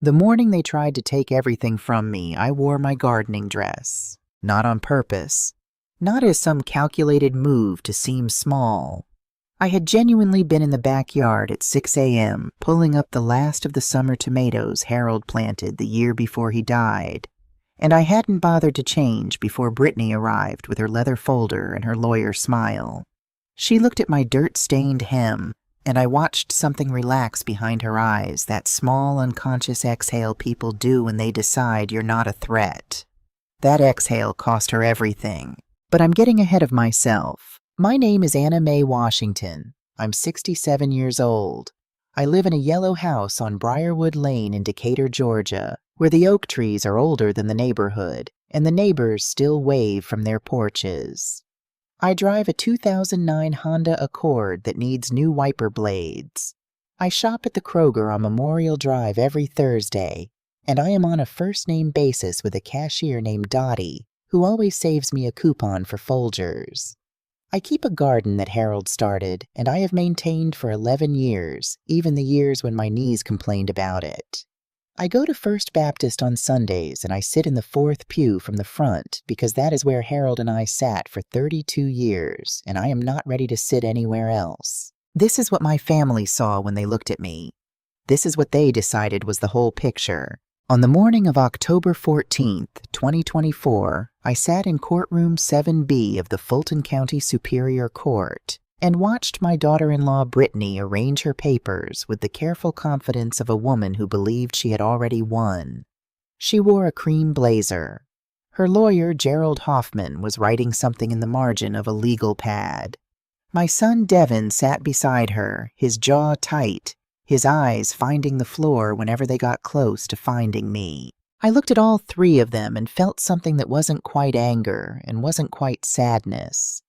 The morning they tried to take everything from me, I wore my gardening dress. Not on purpose. Not as some calculated move to seem small. I had genuinely been in the backyard at 6 a.m. pulling up the last of the summer tomatoes Harold planted the year before he died, and I hadn't bothered to change before Brittany arrived with her leather folder and her lawyer smile. She looked at my dirt-stained hem, and I watched something relax behind her eyes, that small unconscious exhale people do when they decide you're not a threat. That exhale cost her everything. But I'm getting ahead of myself. My name is Anna Mae Washington. I'm 67 years old. I live in a yellow house on Briarwood Lane in Decatur, Georgia, where the oak trees are older than the neighborhood, and the neighbors still wave from their porches. I drive a 2009 Honda Accord that needs new wiper blades. I shop at the Kroger on Memorial Drive every Thursday, and I am on a first-name basis with a cashier named Dottie, who always saves me a coupon for Folgers. I keep a garden that Harold started, and I have maintained for 11 years, even the years when my knees complained about it. I go to First Baptist on Sundays, and I sit in the fourth pew from the front because that is where Harold and I sat for 32 years, and I am not ready to sit anywhere else. This is what my family saw when they looked at me. This is what they decided was the whole picture. On the morning of October 14th, 2024, I sat in courtroom 7B of the Fulton County Superior Court and watched my daughter-in-law Brittany arrange her papers with the careful confidence of a woman who believed she had already won. She wore a cream blazer. Her lawyer, Gerald Hoffman, was writing something in the margin of a legal pad. My son Devin sat beside her, his jaw tight, his eyes finding the floor whenever they got close to finding me. I looked at all three of them and felt something that wasn't quite anger and wasn't quite sadness.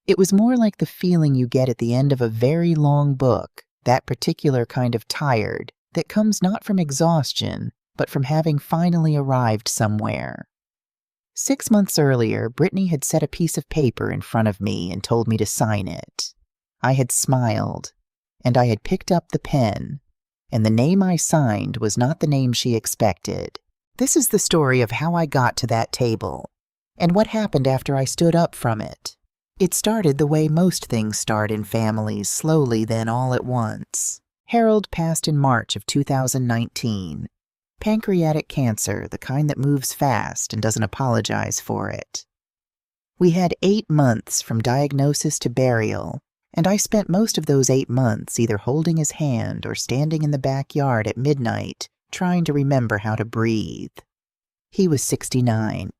It was more like the feeling you get at the end of a very long book, that particular kind of tired, that comes not from exhaustion, but from having finally arrived somewhere. 6 months earlier, Brittany had set a piece of paper in front of me and told me to sign it. I had smiled, and I had picked up the pen, and the name I signed was not the name she expected. This is the story of how I got to that table, and what happened after I stood up from it. It started the way most things start in families, slowly then all at once. Harold passed in March of 2019. Pancreatic cancer, the kind that moves fast and doesn't apologize for it. We had 8 months from diagnosis to burial, and I spent most of those 8 months either holding his hand or standing in the backyard at midnight, trying to remember how to breathe. He was 69.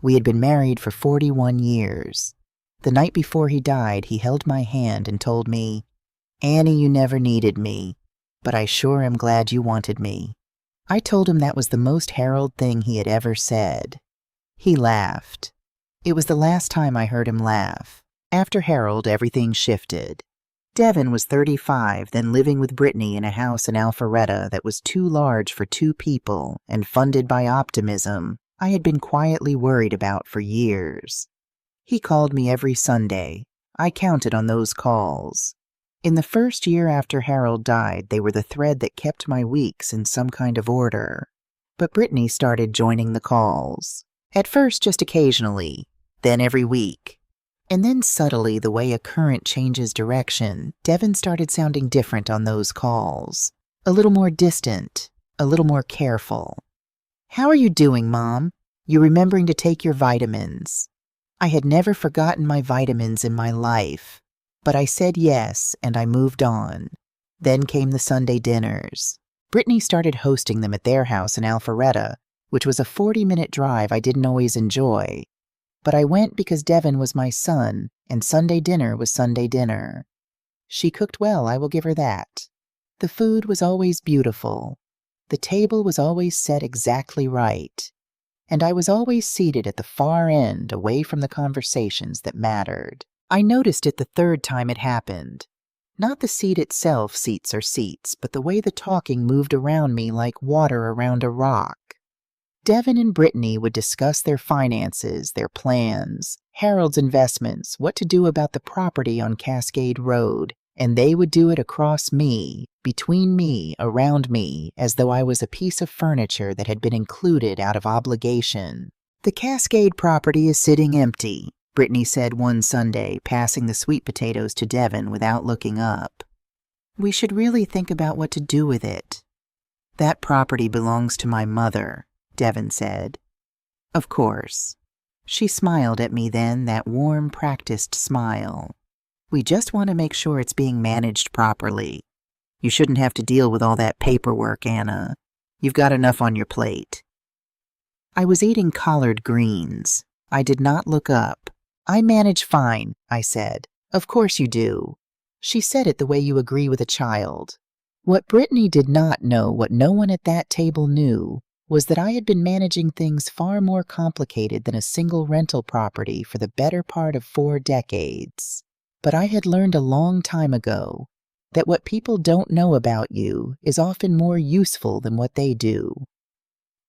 We had been married for 41 years. The night before he died, he held my hand and told me, "Annie, you never needed me, but I sure am glad you wanted me." I told him that was the most Harold thing he had ever said. He laughed. It was the last time I heard him laugh. After Harold, everything shifted. Devin was 35, then living with Brittany in a house in Alpharetta that was too large for 2 people and funded by optimism I had been quietly worried about for years. He called me every Sunday. I counted on those calls. In the first year after Harold died, they were the thread that kept my weeks in some kind of order. But Brittany started joining the calls. At first just occasionally, then every week. And then subtly, the way a current changes direction, Devin started sounding different on those calls. A little more distant, a little more careful. "How are you doing, Mom? You remembering to take your vitamins?" I had never forgotten my vitamins in my life, but I said yes, and I moved on. Then came the Sunday dinners. Brittany started hosting them at their house in Alpharetta, which was a 40-minute drive I didn't always enjoy. But I went because Devin was my son, and Sunday dinner was Sunday dinner. She cooked well, I will give her that. The food was always beautiful. The table was always set exactly right. And I was always seated at the far end, away from the conversations that mattered. I noticed it the third time it happened. Not the seat itself, seats are seats, but the way the talking moved around me like water around a rock. Devin and Brittany would discuss their finances, their plans, Harold's investments, what to do about the property on Cascade Road, and they would do it across me, between me, around me, as though I was a piece of furniture that had been included out of obligation. "The Cascade property is sitting empty," Brittany said one Sunday, passing the sweet potatoes to Devon without looking up. "We should really think about what to do with it." "That property belongs to my mother," Devon said. "Of course." She smiled at me then, that warm, practiced smile. "We just want to make sure it's being managed properly. You shouldn't have to deal with all that paperwork, Anna. You've got enough on your plate." I was eating collard greens. I did not look up. "I manage fine," I said. "Of course you do." She said it the way you agree with a child. What Brittany did not know, what no one at that table knew, was that I had been managing things far more complicated than a single rental property for the better part of 4 decades. But I had learned a long time ago that what people don't know about you is often more useful than what they do.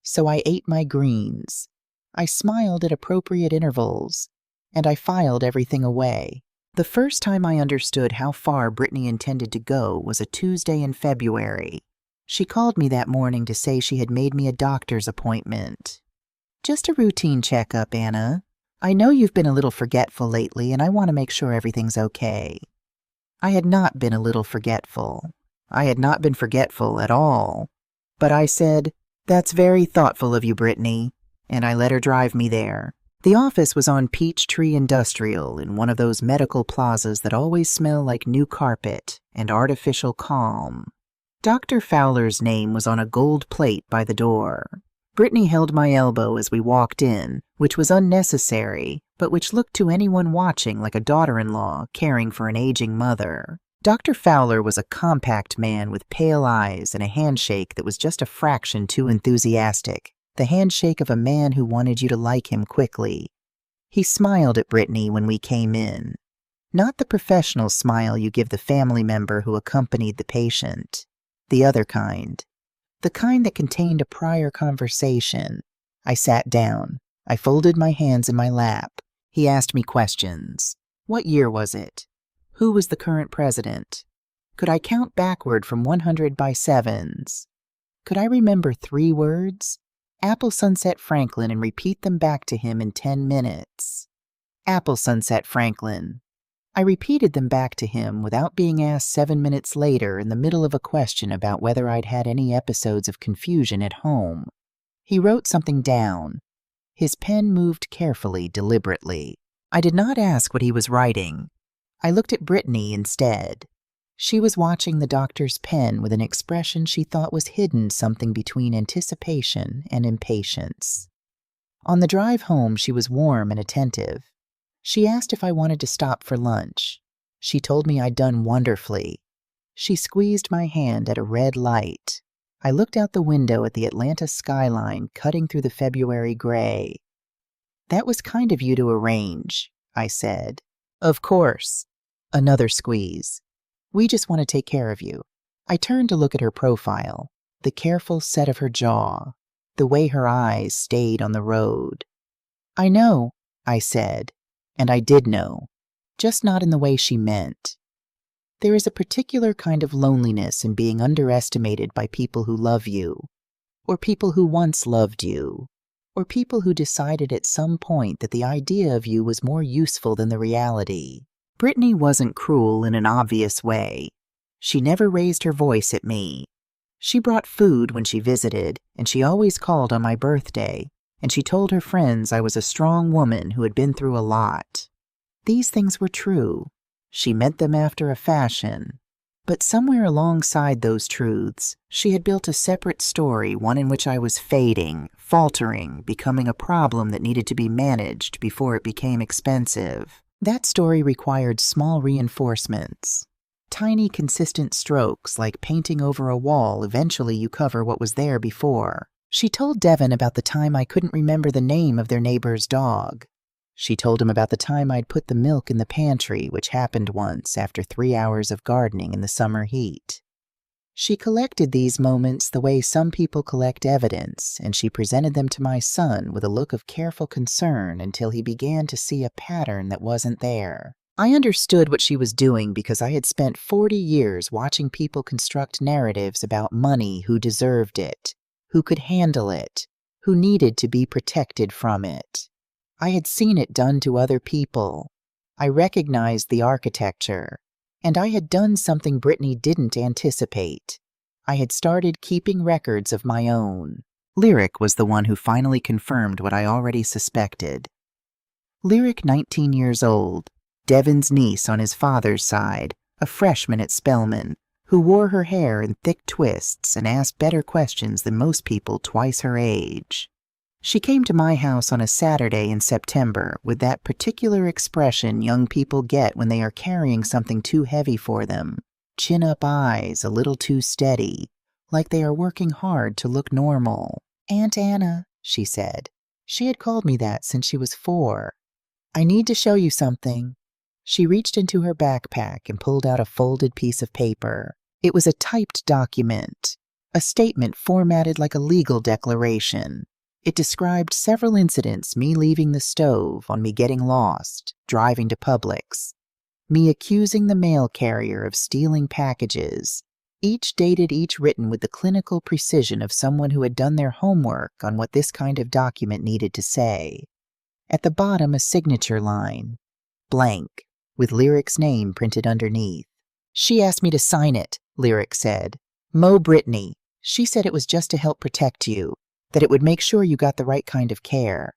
So I ate my greens. I smiled at appropriate intervals, and I filed everything away. The first time I understood how far Brittany intended to go was a Tuesday in February. She called me that morning to say she had made me a doctor's appointment. "Just a routine checkup, Anna. I know you've been a little forgetful lately, and I want to make sure everything's okay." I had not been a little forgetful. I had not been forgetful at all. But I said, "That's very thoughtful of you, Brittany," and I let her drive me there. The office was on Peachtree Industrial in one of those medical plazas that always smell like new carpet and artificial calm. Dr. Fowler's name was on a gold plate by the door. Brittany held my elbow as we walked in, which was unnecessary, but which looked to anyone watching like a daughter-in-law caring for an aging mother. Dr. Fowler was a compact man with pale eyes and a handshake that was just a fraction too enthusiastic, the handshake of a man who wanted you to like him quickly. He smiled at Brittany when we came in. Not the professional smile you give the family member who accompanied the patient. The other kind. The kind that contained a prior conversation. I sat down. I folded my hands in my lap. He asked me questions. What year was it? Who was the current president? Could I count backward from 100 by sevens? Could I remember 3 words? Apple Sunset Franklin, and repeat them back to him in 10 minutes. Apple Sunset Franklin. I repeated them back to him without being asked 7 minutes later in the middle of a question about whether I'd had any episodes of confusion at home. He wrote something down. His pen moved carefully, deliberately. I did not ask what he was writing. I looked at Brittany instead. She was watching the doctor's pen with an expression she thought was hidden something between anticipation and impatience. On the drive home, she was warm and attentive. She asked if I wanted to stop for lunch. She told me I'd done wonderfully. She squeezed my hand at a red light. I looked out the window at the Atlanta skyline cutting through the February gray. "That was kind of you to arrange," I said. "Of course." Another squeeze. "We just want to take care of you." I turned to look at her profile, the careful set of her jaw, the way her eyes stayed on the road. "I know," I said, and I did know, just not in the way she meant. There is a particular kind of loneliness in being underestimated by people who love you, or people who once loved you, or people who decided at some point that the idea of you was more useful than the reality. Brittany wasn't cruel in an obvious way. She never raised her voice at me. She brought food when she visited, and she always called on my birthday, and she told her friends I was a strong woman who had been through a lot. These things were true. She meant them after a fashion. But somewhere alongside those truths, she had built a separate story, one in which I was fading, faltering, becoming a problem that needed to be managed before it became expensive. That story required small reinforcements. Tiny, consistent strokes, like painting over a wall. Eventually you cover what was there before. She told Devon about the time I couldn't remember the name of their neighbor's dog. She told him about the time I'd put the milk in the pantry, which happened once after 3 hours of gardening in the summer heat. She collected these moments the way some people collect evidence, and she presented them to my son with a look of careful concern until he began to see a pattern that wasn't there. I understood what she was doing because I had spent 40 years watching people construct narratives about money, who deserved it, who could handle it, who needed to be protected from it. I had seen it done to other people. I recognized the architecture, and I had done something Brittany didn't anticipate. I had started keeping records of my own. Lyric was the one who finally confirmed what I already suspected. Lyric, 19 years old, Devin's niece on his father's side, a freshman at Spelman, who wore her hair in thick twists and asked better questions than most people twice her age. She came to my house on a Saturday in September with that particular expression young people get when they are carrying something too heavy for them, chin-up eyes a little too steady, like they are working hard to look normal. "Aunt Anna," she said. She had called me that since she was 4. "I need to show you something." She reached into her backpack and pulled out a folded piece of paper. It was a typed document, a statement formatted like a legal declaration. It described several incidents: me leaving the stove, on me getting lost, driving to Publix, me accusing the mail carrier of stealing packages, each dated, each written with the clinical precision of someone who had done their homework on what this kind of document needed to say. At the bottom, a signature line, blank, with Lyric's name printed underneath. "She asked me to sign it," Lyric said. "Mo Brittany. She said it was just to help protect you, that it would make sure you got the right kind of care."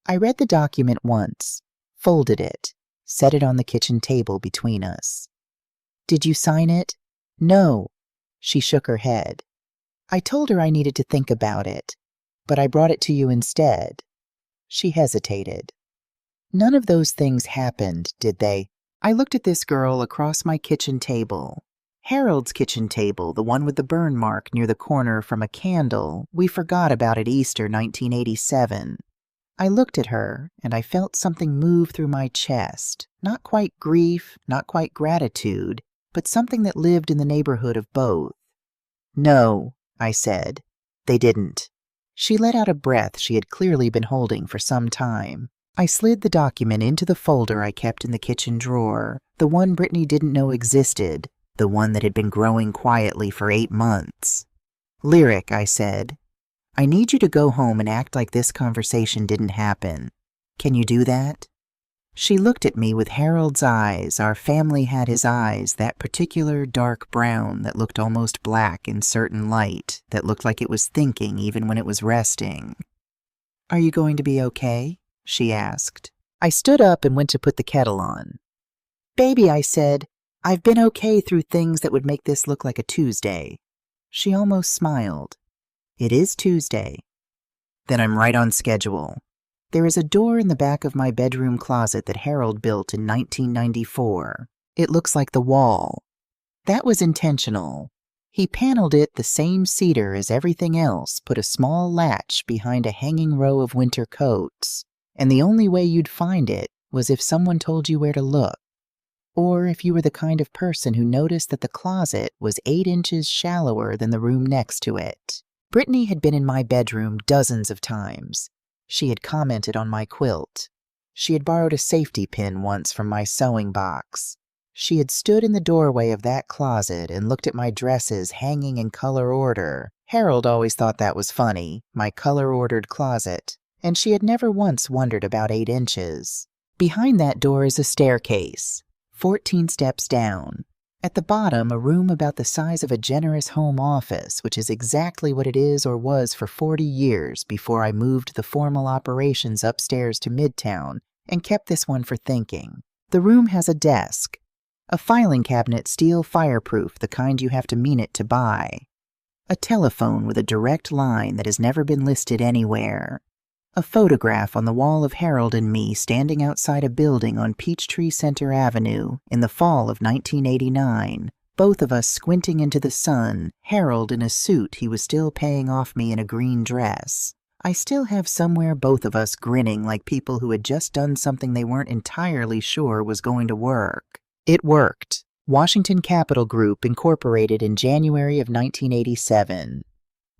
I read the document once, folded it, set it on the kitchen table between us. "Did you sign it?" "No." She shook her head. "I told her I needed to think about it, but I brought it to you instead." She hesitated. "None of those things happened, did they?" I looked at this girl across my kitchen table. Harold's kitchen table, the one with the burn mark near the corner from a candle we forgot about at Easter 1987. I looked at her, and I felt something move through my chest. Not quite grief, not quite gratitude, but something that lived in the neighborhood of both. "No," I said. "They didn't." She let out a breath she had clearly been holding for some time. I slid the document into the folder I kept in the kitchen drawer, the one Brittany didn't know existed, the one that had been growing quietly for 8 months. "Lyric," I said, "I need you to go home and act like this conversation didn't happen. Can you do that?" She looked at me with Harold's eyes. Our family had his eyes, that particular dark brown that looked almost black in certain light, that looked like it was thinking even when it was resting. "Are you going to be okay?" she asked. I stood up and went to put the kettle on. "Baby," I said, "I've been okay through things that would make this look like a Tuesday." She almost smiled. "It is Tuesday." "Then I'm right on schedule. There is a door in the back of my bedroom closet that Harold built in 1994. It looks like the wall. That was intentional. He paneled it the same cedar as everything else, put a small latch behind a hanging row of winter coats, and the only way you'd find it was if someone told you where to look, or if you were the kind of person who noticed that the closet was 8 inches shallower than the room next to it. Brittany had been in my bedroom dozens of times. She had commented on my quilt. She had borrowed a safety pin once from my sewing box. She had stood in the doorway of that closet and looked at my dresses hanging in color order. Harold always thought that was funny, my color-ordered closet, and she had never once wondered about 8 inches. Behind that door is a staircase, 14 steps down. At the bottom, a room about the size of a generous home office, which is exactly what it is or was for 40 years before I moved the formal operations upstairs to Midtown and kept this one for thinking. The room has a desk, a filing cabinet steel fireproof, the kind you have to mean it to buy, a telephone with a direct line that has never been listed anywhere, a photograph on the wall of Harold and me standing outside a building on Peachtree Center Avenue in the fall of 1989, both of us squinting into the sun, Harold in a suit he was still paying off me in a green dress. I still have somewhere both of us grinning like people who had just done something they weren't entirely sure was going to work. It worked. Washington Capital Group incorporated in January of 1987.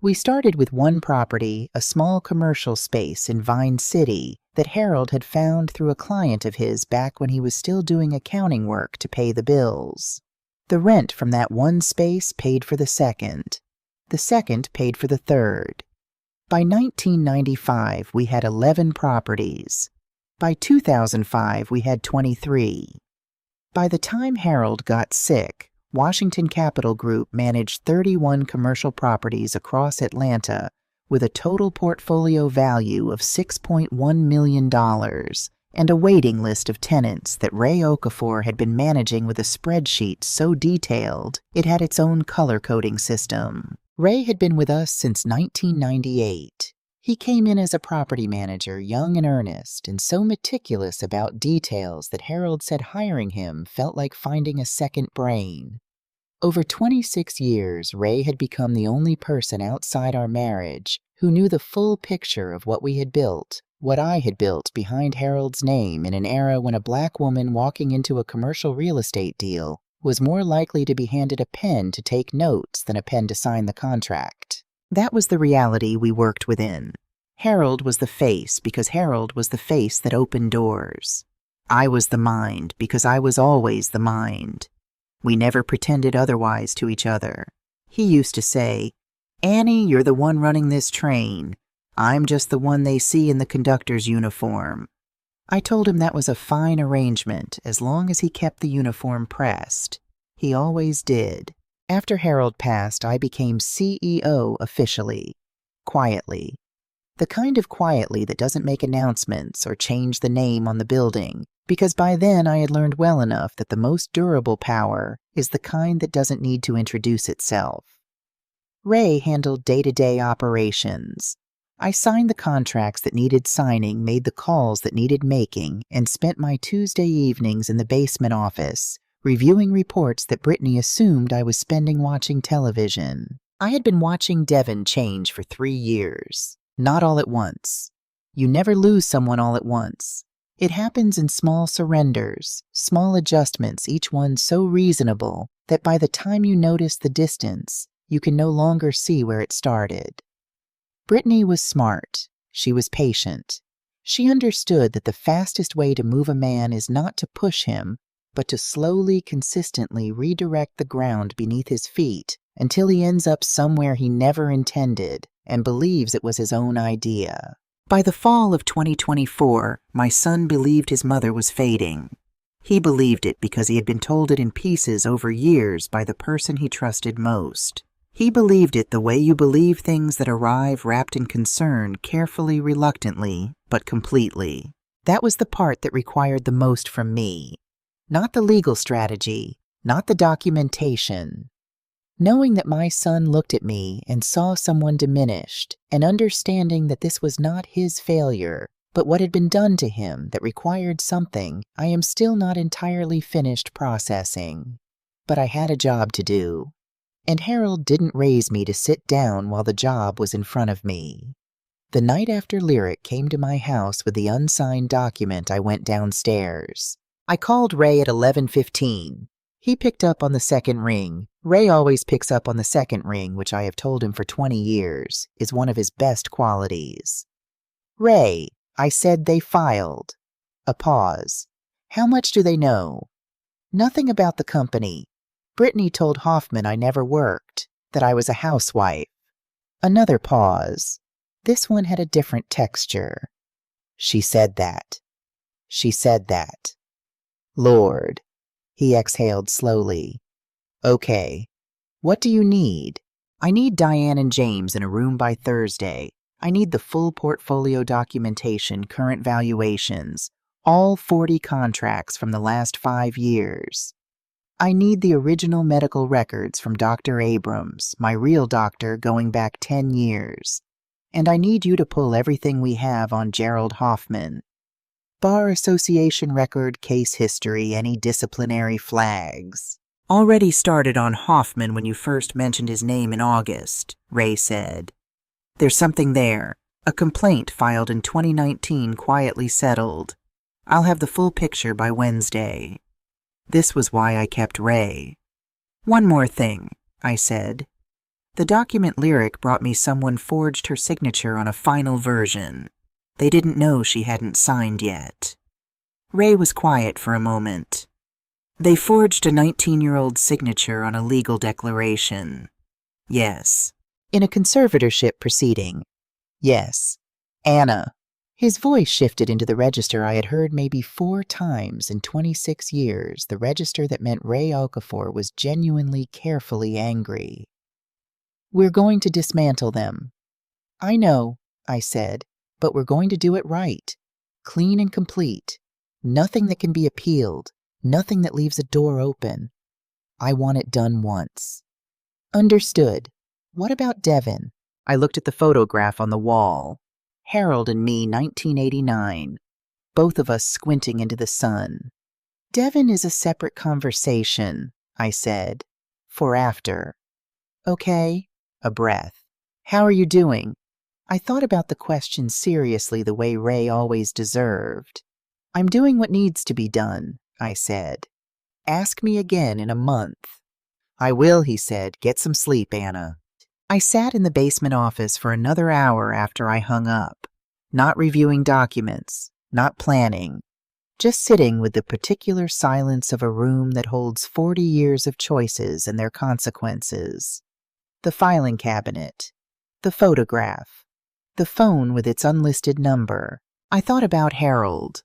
We started with one property, a small commercial space in Vine City that Harold had found through a client of his back when he was still doing accounting work to pay the bills. The rent from that one space paid for the second. The second paid for the third. By 1995, we had 11 properties. By 2005, we had 23. By the time Harold got sick, Washington Capital Group managed 31 commercial properties across Atlanta with a total portfolio value of $6.1 million and a waiting list of tenants that Ray Okafor had been managing with a spreadsheet so detailed it had its own color-coding system. Ray had been with us since 1998. He came in as a property manager, young and earnest, and so meticulous about details that Harold said hiring him felt like finding a second brain. Over 26 years, Ray had become the only person outside our marriage who knew the full picture of what we had built, what I had built behind Harold's name in an era when a black woman walking into a commercial real estate deal was more likely to be handed a pen to take notes than a pen to sign the contract. That was the reality we worked within. Harold was the face because Harold was the face that opened doors. I was the mind because I was always the mind. We never pretended otherwise to each other. He used to say, "Annie, you're the one running this train. I'm just the one they see in the conductor's uniform." I told him that was a fine arrangement as long as he kept the uniform pressed. He always did. After Harold passed, I became CEO officially. Quietly. The kind of quietly that doesn't make announcements or change the name on the building, because by then I had learned well enough that the most durable power is the kind that doesn't need to introduce itself. Ray handled day-to-day operations. I signed the contracts that needed signing, made the calls that needed making, and spent my Tuesday evenings in the basement office, reviewing reports that Brittany assumed I was spending watching television. I had been watching Devin change for 3 years. Not all at once. You never lose someone all at once. It happens in small surrenders, small adjustments, each one so reasonable that by the time you notice the distance, you can no longer see where it started. Brittany was smart. She was patient. She understood that the fastest way to move a man is not to push him, but to slowly, consistently redirect the ground beneath his feet until he ends up somewhere he never intended and believes it was his own idea. By the fall of 2024, my son believed his mother was fading. He believed it because he had been told it in pieces over years by the person he trusted most. He believed it the way you believe things that arrive wrapped in concern, carefully, reluctantly, but completely. That was the part that required the most from me. Not the legal strategy, not the documentation. Knowing that my son looked at me and saw someone diminished, and understanding that this was not his failure, but what had been done to him that required something I am still not entirely finished processing. But I had a job to do. And Harold didn't raise me to sit down while the job was in front of me. The night after Lyric came to my house with the unsigned document, I went downstairs. I called Ray at 11:15. He picked up on the second ring. Ray always picks up on the second ring, which I have told him for 20 years, is one of his best qualities. "Ray," I said, "they filed." A pause. "How much do they know?" "Nothing about the company. Brittany told Hoffman I never worked, that I was a housewife." Another pause. This one had a different texture. "She said that. She said that. Lord." He exhaled slowly. "Okay. What do you need?" "I need Diane and James in a room by Thursday. I need the full portfolio documentation, current valuations, all 40 contracts from the last 5 years. I need the original medical records from Dr. Abrams, my real doctor going back 10 years. And I need you to pull everything we have on Gerald Hoffman. Bar association record, case history, any disciplinary flags." "Already started on Hoffman when you first mentioned his name in August," Ray said. "There's something there. A complaint filed in 2019 quietly settled. I'll have the full picture by Wednesday." This was why I kept Ray. "One more thing," I said. The document lyric brought me someone forged her signature on a final version. They didn't know she hadn't signed yet. Ray was quiet for a moment. They forged a 19-year-old signature on a legal declaration. Yes. In a conservatorship proceeding. Yes. Anna. His voice shifted into the register I had heard maybe 4 times in 26 years, the register that meant Ray Okafor was genuinely, carefully angry. We're going to dismantle them. I know, I said, but we're going to do it right. Clean and complete. Nothing that can be appealed. Nothing that leaves a door open. I want it done once. Understood. What about Devin? I looked at the photograph on the wall. Harold and me, 1989. Both of us squinting into the sun. Devin is a separate conversation, I said. For after. Okay. A breath. How are you doing? I thought about the question seriously the way Ray always deserved. I'm doing what needs to be done, I said. Ask me again in a month. I will, he said. Get some sleep, Anna. I sat in the basement office for another hour after I hung up, not reviewing documents, not planning, just sitting with the particular silence of a room that holds 40 years of choices and their consequences. The filing cabinet, the photograph, the phone with its unlisted number. I thought about Harold.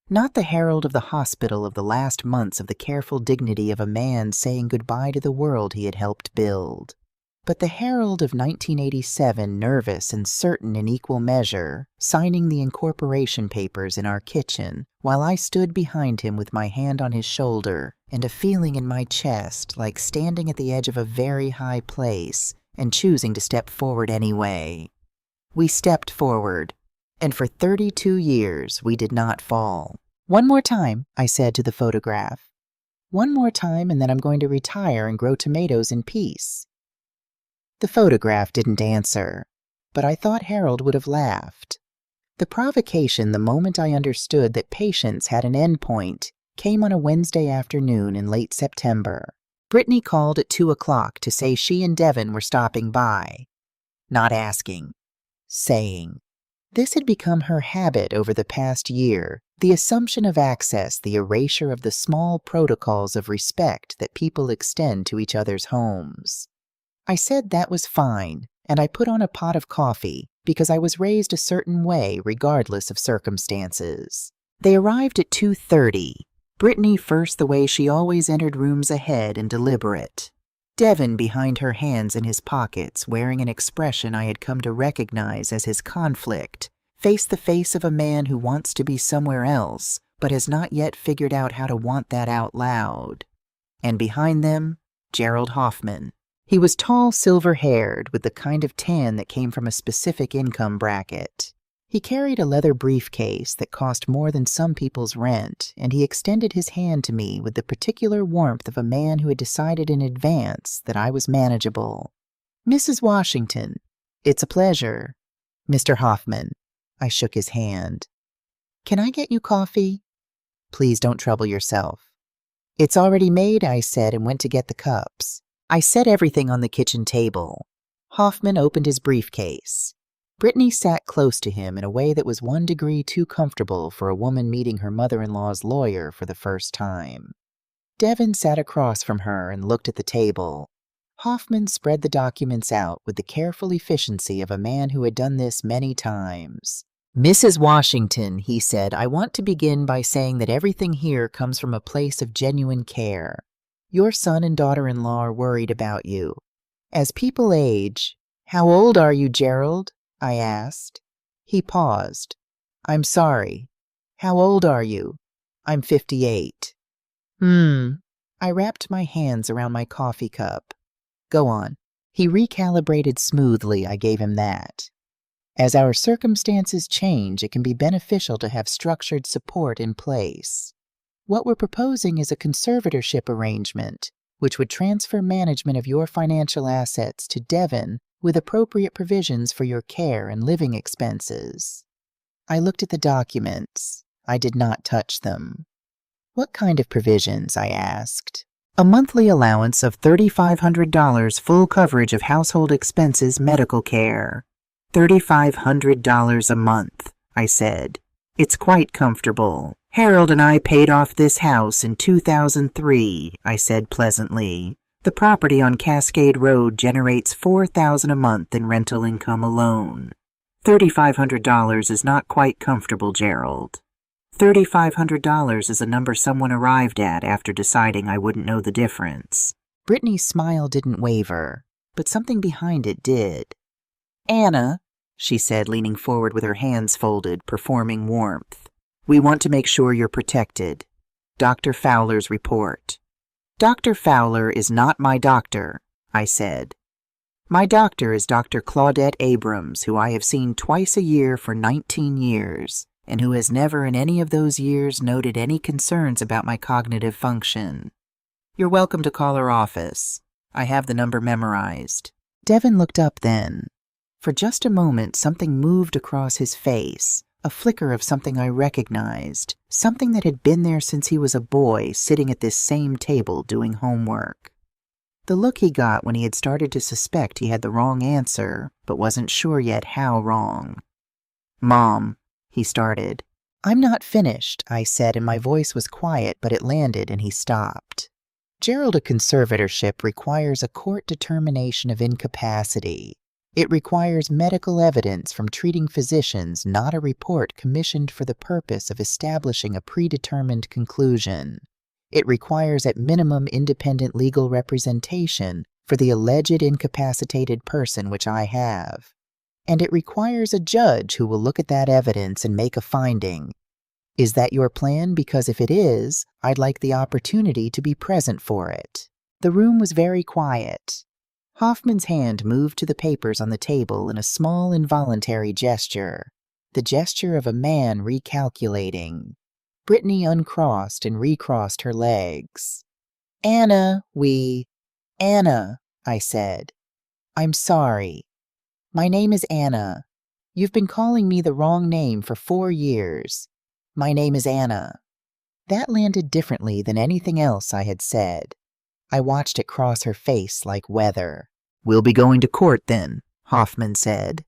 Not the Harold of the hospital of the last months of the careful dignity of a man saying goodbye to the world he had helped build, but the Harold of 1987, nervous and certain in equal measure, signing the incorporation papers in our kitchen, while I stood behind him with my hand on his shoulder and a feeling in my chest like standing at the edge of a very high place and choosing to step forward anyway. We stepped forward, and for 32 years we did not fall. One more time, I said to the photograph. One more time, and then I'm going to retire and grow tomatoes in peace. The photograph didn't answer, but I thought Harold would have laughed. The provocation the moment I understood that patience had an end point came on a Wednesday afternoon in late September. Brittany called at 2 o'clock to say she and Devin were stopping by. Not asking. Saying. This had become her habit over the past year, the assumption of access, the erasure of the small protocols of respect that people extend to each other's homes. I said that was fine, and I put on a pot of coffee because I was raised a certain way regardless of circumstances. They arrived at 2:30. Brittany first the way she always entered rooms ahead and deliberate. Devin behind her hands in his pockets, wearing an expression I had come to recognize as his conflict, faced the face of a man who wants to be somewhere else, but has not yet figured out how to want that out loud. And behind them, Gerald Hoffman. He was tall, silver-haired, with the kind of tan that came from a specific income bracket. He carried a leather briefcase that cost more than some people's rent, and he extended his hand to me with the particular warmth of a man who had decided in advance that I was manageable. Mrs. Washington, it's a pleasure. Mr. Hoffman, I shook his hand. Can I get you coffee? Please don't trouble yourself. It's already made, I said, and went to get the cups. I set everything on the kitchen table. Hoffman opened his briefcase. Brittany sat close to him in a way that was 1 degree too comfortable for a woman meeting her mother-in-law's lawyer for the first time. Devin sat across from her and looked at the table. Hoffman spread the documents out with the careful efficiency of a man who had done this many times. Mrs. Washington, he said, I want to begin by saying that everything here comes from a place of genuine care. Your son and daughter-in-law are worried about you. As people age, how old are you, Gerald? I asked. He paused. I'm sorry. How old are you? I'm 58. I wrapped my hands around my coffee cup. Go on. He recalibrated smoothly. I gave him that. As our circumstances change, it can be beneficial to have structured support in place. What we're proposing is a conservatorship arrangement, which would transfer management of your financial assets to Devin with appropriate provisions for your care and living expenses. I looked at the documents. I did not touch them. What kind of provisions? I asked. A monthly allowance of $3,500 full coverage of household expenses, medical care. $3,500 a month, I said. It's quite comfortable. Harold and I paid off this house in 2003, I said pleasantly. The property on Cascade Road generates $4,000 a month in rental income alone. $3,500 is not quite comfortable, Gerald. $3,500 is a number someone arrived at after deciding I wouldn't know the difference. Brittany's smile didn't waver, but something behind it did. Anna, she said, leaning forward with her hands folded, performing warmth. We want to make sure you're protected. Dr. Fowler's report. Dr. Fowler is not my doctor, I said. My doctor is Dr. Claudette Abrams, who I have seen twice a year for 19 years, and who has never in any of those years noted any concerns about my cognitive function. You're welcome to call her office. I have the number memorized. Devin looked up then. For just a moment, something moved across his face, a flicker of something I recognized, something that had been there since he was a boy, sitting at this same table doing homework. The look he got when he had started to suspect he had the wrong answer, but wasn't sure yet how wrong. Mom, he started. I'm not finished, I said, and my voice was quiet, but it landed and he stopped. Gerald, a conservatorship requires a court determination of incapacity. It requires medical evidence from treating physicians, not a report commissioned for the purpose of establishing a predetermined conclusion. It requires at minimum independent legal representation for the alleged incapacitated person, which I have. And it requires a judge who will look at that evidence and make a finding. Is that your plan? Because if it is, I'd like the opportunity to be present for it. The room was very quiet. Hoffman's hand moved to the papers on the table in a small involuntary gesture, the gesture of a man recalculating. Brittany uncrossed and recrossed her legs. Anna, I said. I'm sorry. My name is Anna. You've been calling me the wrong name for 4 years. My name is Anna. That landed differently than anything else I had said. I watched it cross her face like weather. We'll be going to court then, Hoffman said.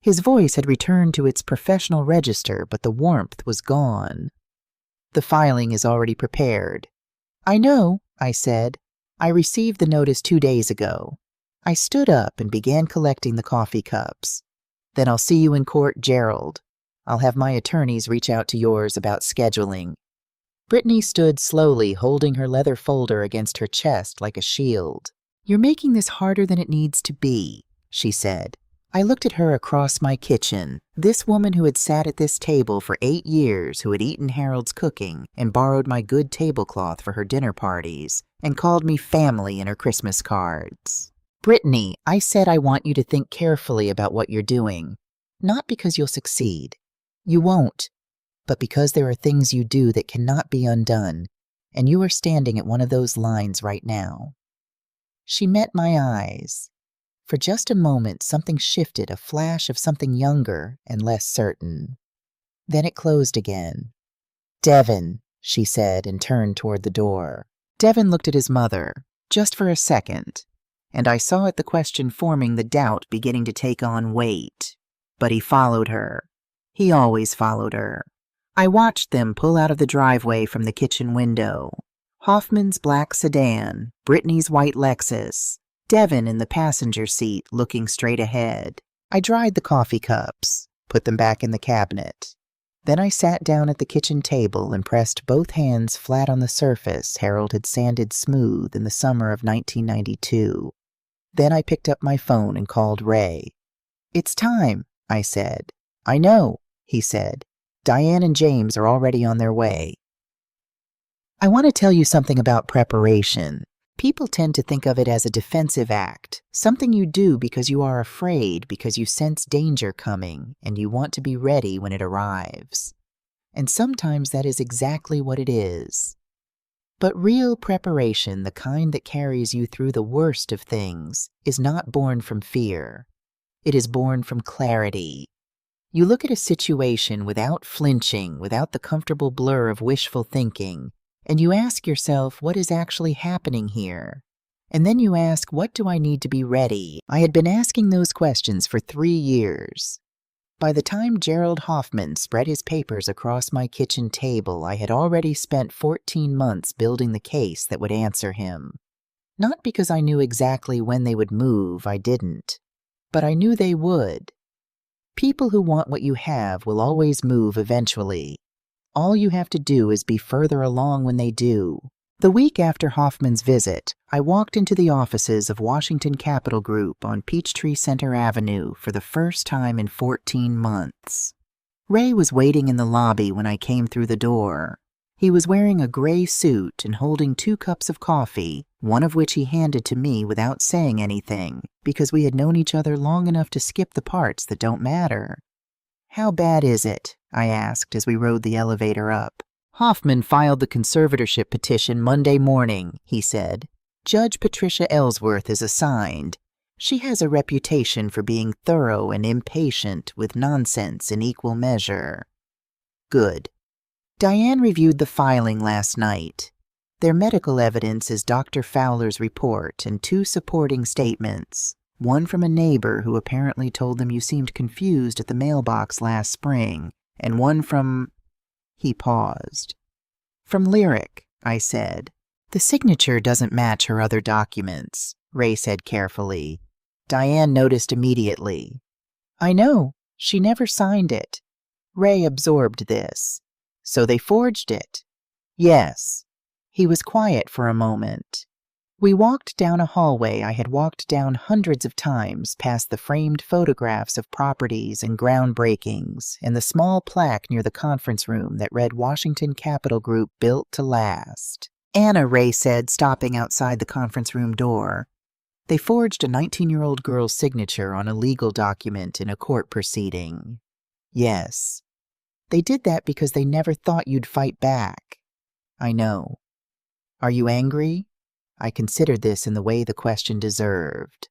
His voice had returned to its professional register, but the warmth was gone. The filing is already prepared. I know, I said. I received the notice 2 days ago. I stood up and began collecting the coffee cups. Then I'll see you in court, Gerald. I'll have my attorneys reach out to yours about scheduling. Brittany stood slowly, holding her leather folder against her chest like a shield. You're making this harder than it needs to be, she said. I looked at her across my kitchen, this woman who had sat at this table for 8 years, who had eaten Harold's cooking and borrowed my good tablecloth for her dinner parties, and called me family in her Christmas cards. Brittany, I said I want you to think carefully about what you're doing. Not because you'll succeed. You won't. But because there are things you do that cannot be undone, and you are standing at one of those lines right now. She met my eyes. For just a moment, something shifted, a flash of something younger and less certain. Then it closed again. Devin, she said, and turned toward the door. Devin looked at his mother, just for a second, and I saw at the question forming the doubt beginning to take on weight. But he followed her. He always followed her. I watched them pull out of the driveway from the kitchen window. Hoffman's black sedan, Brittany's white Lexus, Devin in the passenger seat looking straight ahead. I dried the coffee cups, put them back in the cabinet. Then I sat down at the kitchen table and pressed both hands flat on the surface Harold had sanded smooth in the summer of 1992. Then I picked up my phone and called Ray. It's time, I said. I know, he said. Diane and James are already on their way. I want to tell you something about preparation. People tend to think of it as a defensive act, something you do because you are afraid, because you sense danger coming, and you want to be ready when it arrives. And sometimes that is exactly what it is. But real preparation, the kind that carries you through the worst of things, is not born from fear. It is born from clarity. You look at a situation without flinching, without the comfortable blur of wishful thinking, And you ask yourself, what is actually happening here? And then you ask, what do I need to be ready? I had been asking those questions for 3 years. By the time Gerald Hoffman spread his papers across my kitchen table, I had already spent 14 months building the case that would answer him. Not because I knew exactly when they would move, I didn't. But I knew they would. People who want what you have will always move eventually. All you have to do is be further along when they do. The week after Hoffman's visit, I walked into the offices of Washington Capital Group on Peachtree Center Avenue for the first time in 14 months. Ray was waiting in the lobby when I came through the door. He was wearing a gray suit and holding 2 cups of coffee, one of which he handed to me without saying anything, because we had known each other long enough to skip the parts that don't matter. "How bad is it?" I asked as we rode the elevator up. "Hoffman filed the conservatorship petition Monday morning," he said. "Judge Patricia Ellsworth is assigned. She has a reputation for being thorough and impatient with nonsense in equal measure." "Good." Diane reviewed the filing last night. Their medical evidence is Dr. Fowler's report and 2 supporting statements. One from a neighbor who apparently told them you seemed confused at the mailbox last spring, and one from... He paused. "From Lyric," I said. "The signature doesn't match her other documents," Ray said carefully. Diane noticed immediately. "I know. She never signed it." Ray absorbed this. "So they forged it?" "Yes." He was quiet for a moment. We walked down a hallway I had walked down hundreds of times, past the framed photographs of properties and groundbreakings, and the small plaque near the conference room that read Washington Capital Group built to last. "Anna," Ray said, stopping outside the conference room door. "They forged a 19-year-old girl's signature on a legal document in a court proceeding." "Yes." "They did that because they never thought you'd fight back." "I know." "Are you angry?" I considered this in the way the question deserved.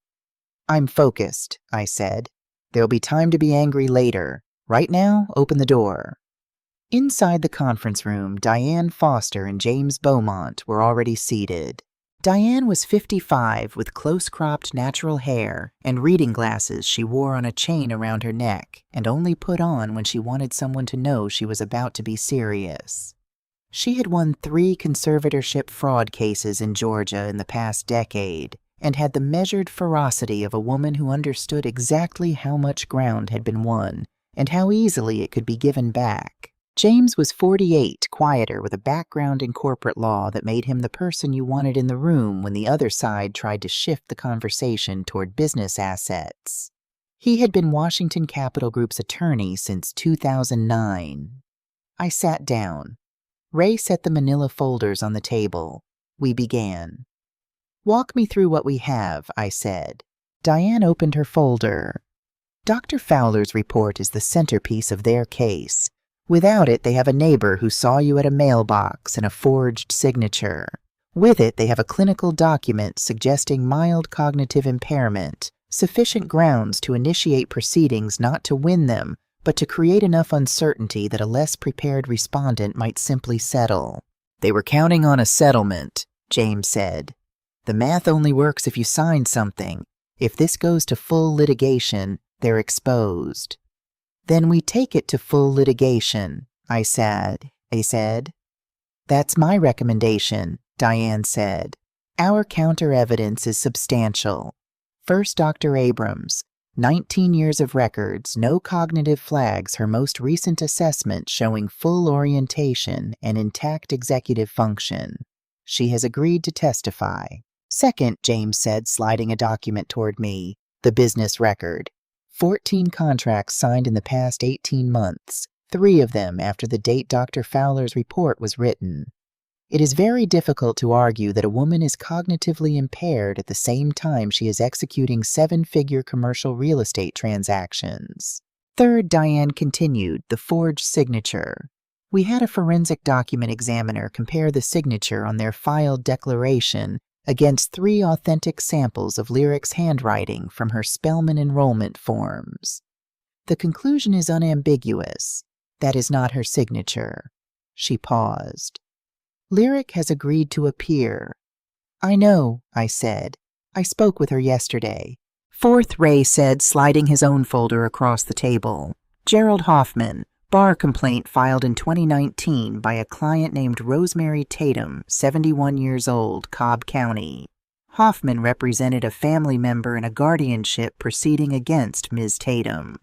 "I'm focused," I said. "There'll be time to be angry later. Right now, open the door." Inside the conference room, Diane Foster and James Beaumont were already seated. Diane was 55 with close-cropped natural hair and reading glasses she wore on a chain around her neck and only put on when she wanted someone to know she was about to be serious. She had won 3 conservatorship fraud cases in Georgia in the past decade and had the measured ferocity of a woman who understood exactly how much ground had been won and how easily it could be given back. James was 48, quieter, with a background in corporate law that made him the person you wanted in the room when the other side tried to shift the conversation toward business assets. He had been Washington Capital Group's attorney since 2009. I sat down. Ray set the manila folders on the table. We began. "Walk me through what we have," I said. Diane opened her folder. "Dr. Fowler's report is the centerpiece of their case. Without it, they have a neighbor who saw you at a mailbox and a forged signature. With it, they have a clinical document suggesting mild cognitive impairment, sufficient grounds to initiate proceedings not to win them, but to create enough uncertainty that a less prepared respondent might simply settle." "They were counting on a settlement," James said. "The math only works if you sign something. If this goes to full litigation, they're exposed." "Then we take it to full litigation," I said. "That's my recommendation," Diane said. "Our counter-evidence is substantial. First, Dr. Abrams. 19 years of records, no cognitive flags, her most recent assessment showing full orientation and intact executive function. She has agreed to testify." "Second," James said, sliding a document toward me, "the business record. 14 contracts signed in the past 18 months, 3 of them after the date Dr. Fowler's report was written. It is very difficult to argue that a woman is cognitively impaired at the same time she is executing 7-figure commercial real estate transactions." Third, Diane continued, the forged signature. "We had a forensic document examiner compare the signature on their filed declaration against 3 authentic samples of Lyric's handwriting from her Spellman enrollment forms. The conclusion is unambiguous. That is not her signature." She paused. Lyric has agreed to appear. I know, I said. I spoke with her yesterday. Fourth, Ray said, sliding his own folder across the table. Gerald Hoffman, bar complaint filed in 2019 by a client named Rosemary Tatum, 71 years old, Cobb County. Hoffman represented a family member in a guardianship proceeding against Ms. Tatum.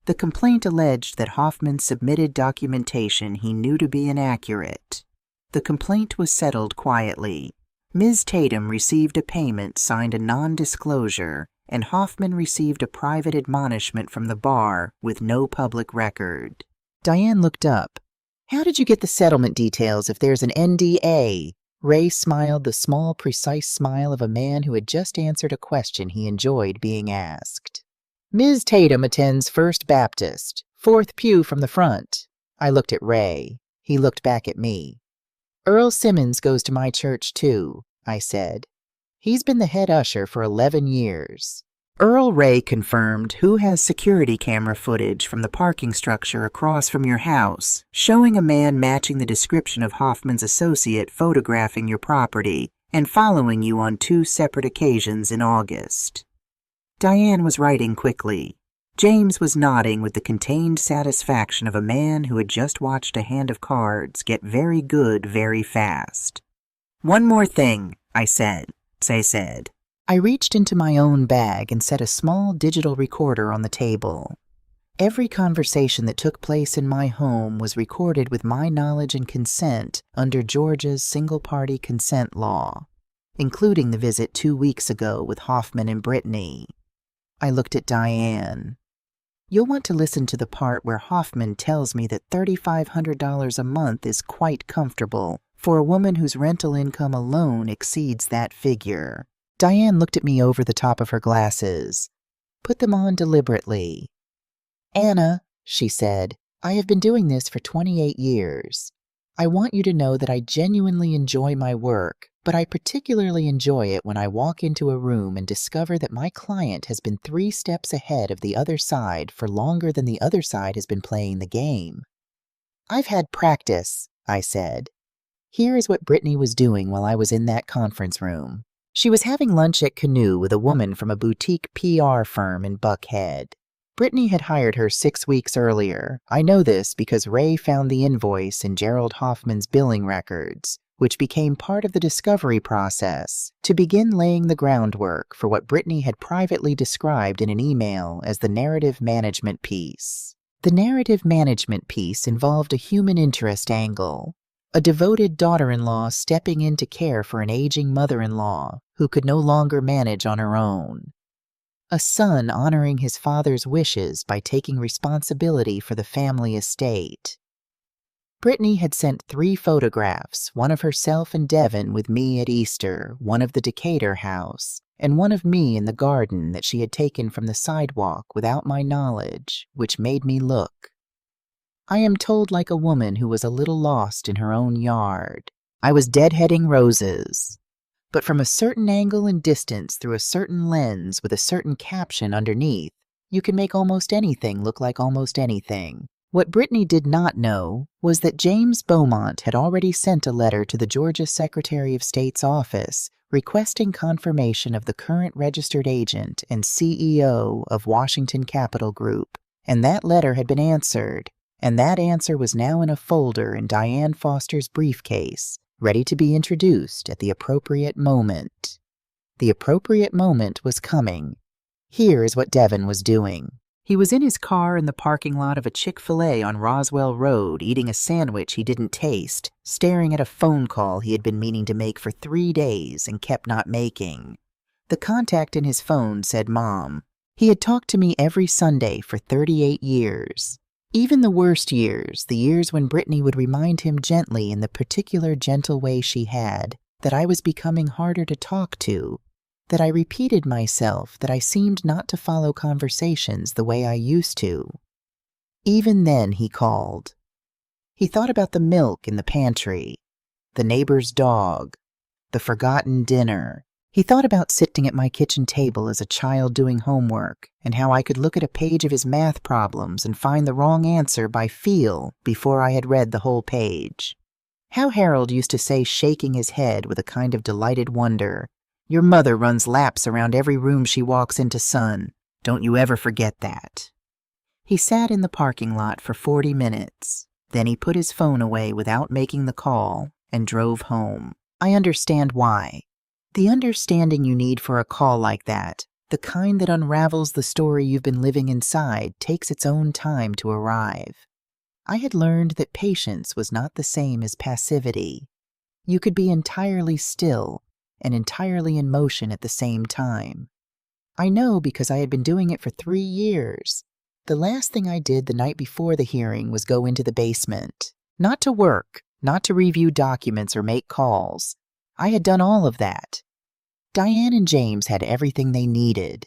The complaint alleged that Hoffman submitted documentation he knew to be inaccurate. The complaint was settled quietly. Ms. Tatum received a payment signed a non-disclosure, and Hoffman received a private admonishment from the bar with no public record. Diane looked up. How did you get the settlement details if there's an NDA? Ray smiled the small, precise smile of a man who had just answered a question he enjoyed being asked. Ms. Tatum attends First Baptist, fourth pew from the front. I looked at Ray. He looked back at me. Earl Simmons goes to my church too, I said. He's been the head usher for 11 years. Earl, Ray confirmed, who has security camera footage from the parking structure across from your house, showing a man matching the description of Hoffman's associate photographing your property and following you on 2 separate occasions in August. Diane was writing quickly. James was nodding with the contained satisfaction of a man who had just watched a hand of cards get very good very fast. One more thing, I said. I reached into my own bag and set a small digital recorder on the table. Every conversation that took place in my home was recorded with my knowledge and consent under Georgia's single-party consent law, including the visit 2 weeks ago with Hoffman and Brittany. I looked at Diane. You'll want to listen to the part where Hoffman tells me that $3,500 a month is quite comfortable for a woman whose rental income alone exceeds that figure. Diane looked at me over the top of her glasses. Put them on deliberately. Anna, she said, I have been doing this for 28 years. I want you to know that I genuinely enjoy my work, but I particularly enjoy it when I walk into a room and discover that my client has been 3 steps ahead of the other side for longer than the other side has been playing the game. I've had practice, I said. Here is what Brittany was doing while I was in that conference room. She was having lunch at Canoe with a woman from a boutique PR firm in Buckhead. Brittany had hired her 6 weeks earlier. I know this because Ray found the invoice in Gerald Hoffman's billing records, which became part of the discovery process to begin laying the groundwork for what Brittany had privately described in an email as the narrative management piece. The narrative management piece involved a human interest angle. A devoted daughter-in-law stepping in to care for an aging mother-in-law who could no longer manage on her own. A son honoring his father's wishes by taking responsibility for the family estate. Brittany had sent 3 photographs, one of herself and Devin with me at Easter, one of the Decatur house, and one of me in the garden that she had taken from the sidewalk without my knowledge, which made me look. I am told like a woman who was a little lost in her own yard. I was deadheading roses. But from a certain angle and distance through a certain lens with a certain caption underneath, you can make almost anything look like almost anything. What Brittany did not know was that James Beaumont had already sent a letter to the Georgia Secretary of State's office requesting confirmation of the current registered agent and CEO of Washington Capital Group, and that letter had been answered. And that answer was now in a folder in Diane Foster's briefcase, ready to be introduced at the appropriate moment. The appropriate moment was coming. Here is what Devin was doing. He was in his car in the parking lot of a Chick-fil-A on Roswell Road, eating a sandwich he didn't taste, staring at a phone call he had been meaning to make for 3 days and kept not making. The contact in his phone said Mom. He had talked to me every Sunday for 38 years. Even the worst years, the years when Brittany would remind him gently in the particular gentle way she had, that I was becoming harder to talk to, that I repeated myself, that I seemed not to follow conversations the way I used to. Even then he called. He thought about the milk in the pantry, the neighbor's dog, the forgotten dinner. He thought about sitting at my kitchen table as a child doing homework, and how I could look at a page of his math problems and find the wrong answer by feel before I had read the whole page. How Harold used to say, shaking his head with a kind of delighted wonder, "Your mother runs laps around every room she walks into, son. Don't you ever forget that." He sat in the parking lot for 40 minutes. Then he put his phone away without making the call and drove home. I understand why. The understanding you need for a call like that, the kind that unravels the story you've been living inside, takes its own time to arrive. I had learned that patience was not the same as passivity. You could be entirely still and entirely in motion at the same time. I know because I had been doing it for 3 years. The last thing I did the night before the hearing was go into the basement. Not to work, not to review documents or make calls. I had done all of that. Diane and James had everything they needed.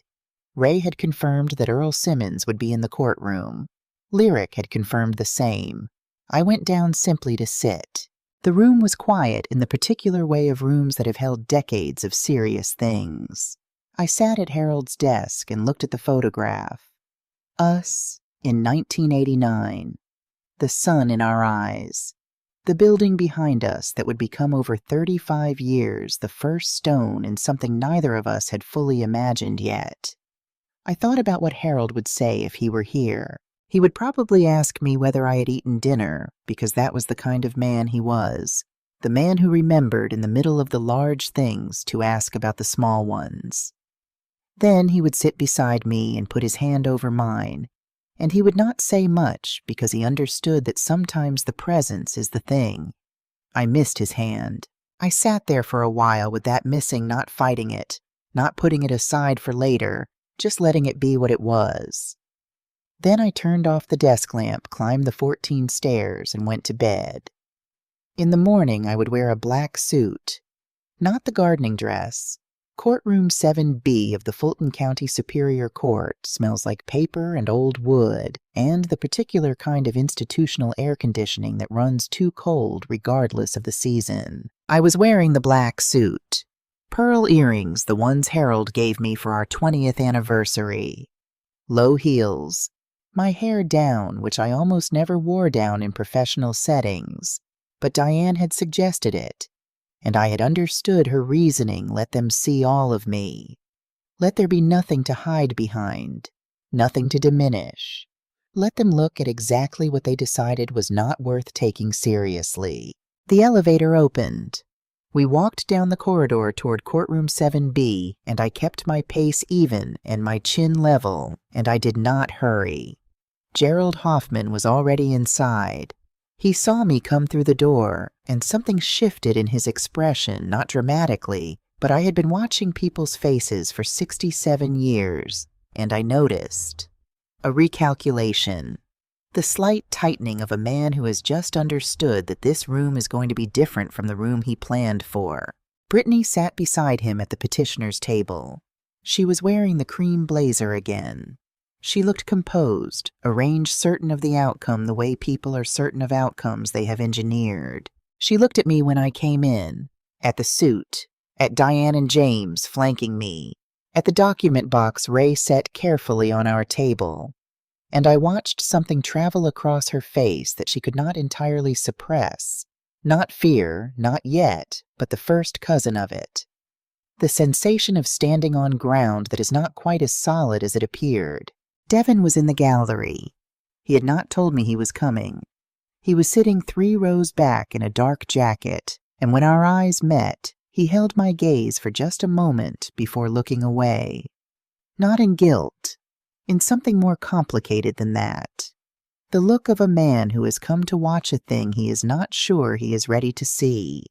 Ray had confirmed that Earl Simmons would be in the courtroom. Lyric had confirmed the same. I went down simply to sit. The room was quiet in the particular way of rooms that have held decades of serious things. I sat at Harold's desk and looked at the photograph. Us in 1989. The sun in our eyes. The building behind us that would become over 35 years the first stone in something neither of us had fully imagined yet. I thought about what Harold would say if he were here. He would probably ask me whether I had eaten dinner, because that was the kind of man he was. The man who remembered in the middle of the large things to ask about the small ones. Then he would sit beside me and put his hand over mine, and he would not say much because he understood that sometimes the presence is the thing. I missed his hand. I sat there for a while with that missing, not fighting it, not putting it aside for later, just letting it be what it was. Then I turned off the desk lamp, climbed the 14 stairs, and went to bed. In the morning I would wear a black suit. Not the gardening dress. Courtroom 7B of the Fulton County Superior Court smells like paper and old wood, and the particular kind of institutional air conditioning that runs too cold regardless of the season. I was wearing the black suit. Pearl earrings, the ones Harold gave me for our 20th anniversary. Low heels. My hair down, which I almost never wore down in professional settings, but Diane had suggested it, and I had understood her reasoning. Let them see all of me. Let there be nothing to hide behind, nothing to diminish. Let them look at exactly what they decided was not worth taking seriously. The elevator opened. We walked down the corridor toward courtroom 7B, and I kept my pace even and my chin level, and I did not hurry. Gerald Hoffman was already inside. He saw me come through the door, and something shifted in his expression, not dramatically, but I had been watching people's faces for 67 years, and I noticed. A recalculation. The slight tightening of a man who has just understood that this room is going to be different from the room he planned for. Brittany sat beside him at the petitioner's table. She was wearing the cream blazer again. She looked composed, arranged, certain of the outcome the way people are certain of outcomes they have engineered. She looked at me when I came in, at the suit, at Diane and James flanking me, at the document box Ray set carefully on our table, and I watched something travel across her face that she could not entirely suppress. Not fear, not yet, but the first cousin of it. The sensation of standing on ground that is not quite as solid as it appeared. Devin was in the gallery. He had not told me he was coming. He was sitting 3 rows back in a dark jacket, and when our eyes met, he held my gaze for just a moment before looking away. Not in guilt, in something more complicated than that. The look of a man who has come to watch a thing he is not sure he is ready to see.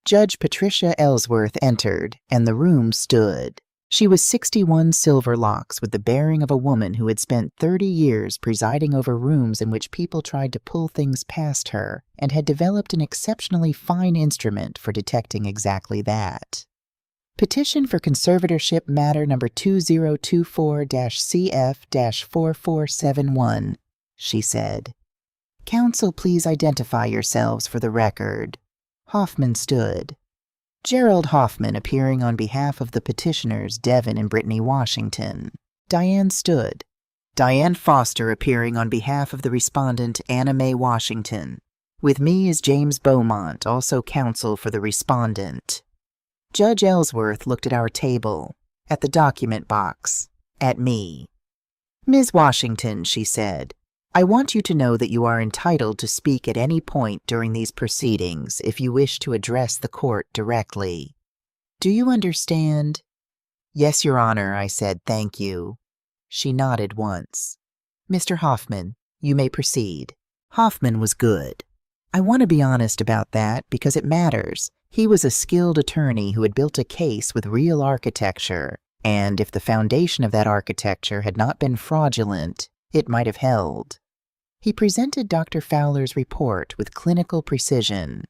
Judge Patricia Ellsworth entered, and the room stood. She was 61 silver locks with the bearing of a woman who had spent 30 years presiding over rooms in which people tried to pull things past her and had developed an exceptionally fine instrument for detecting exactly that. Petition for conservatorship matter number 2024-CF-4471, she said. Counsel, please identify yourselves for the record. Hoffman stood. Gerald Hoffman appearing on behalf of the petitioners Devin and Brittany Washington. Diane stood. Diane Foster appearing on behalf of the respondent Anna Mae Washington. With me is James Beaumont, also counsel for the respondent. Judge Ellsworth looked at our table, at the document box, at me. Ms. Washington, she said, I want you to know that you are entitled to speak at any point during these proceedings if you wish to address the court directly. Do you understand? Yes, Your Honor, I said, thank you. She nodded once. Mr. Hoffman, you may proceed. Hoffman was good. I want to be honest about that because it matters. He was a skilled attorney who had built a case with real architecture, and if the foundation of that architecture had not been fraudulent, it might have held. He presented Dr. Fowler's report with clinical precision.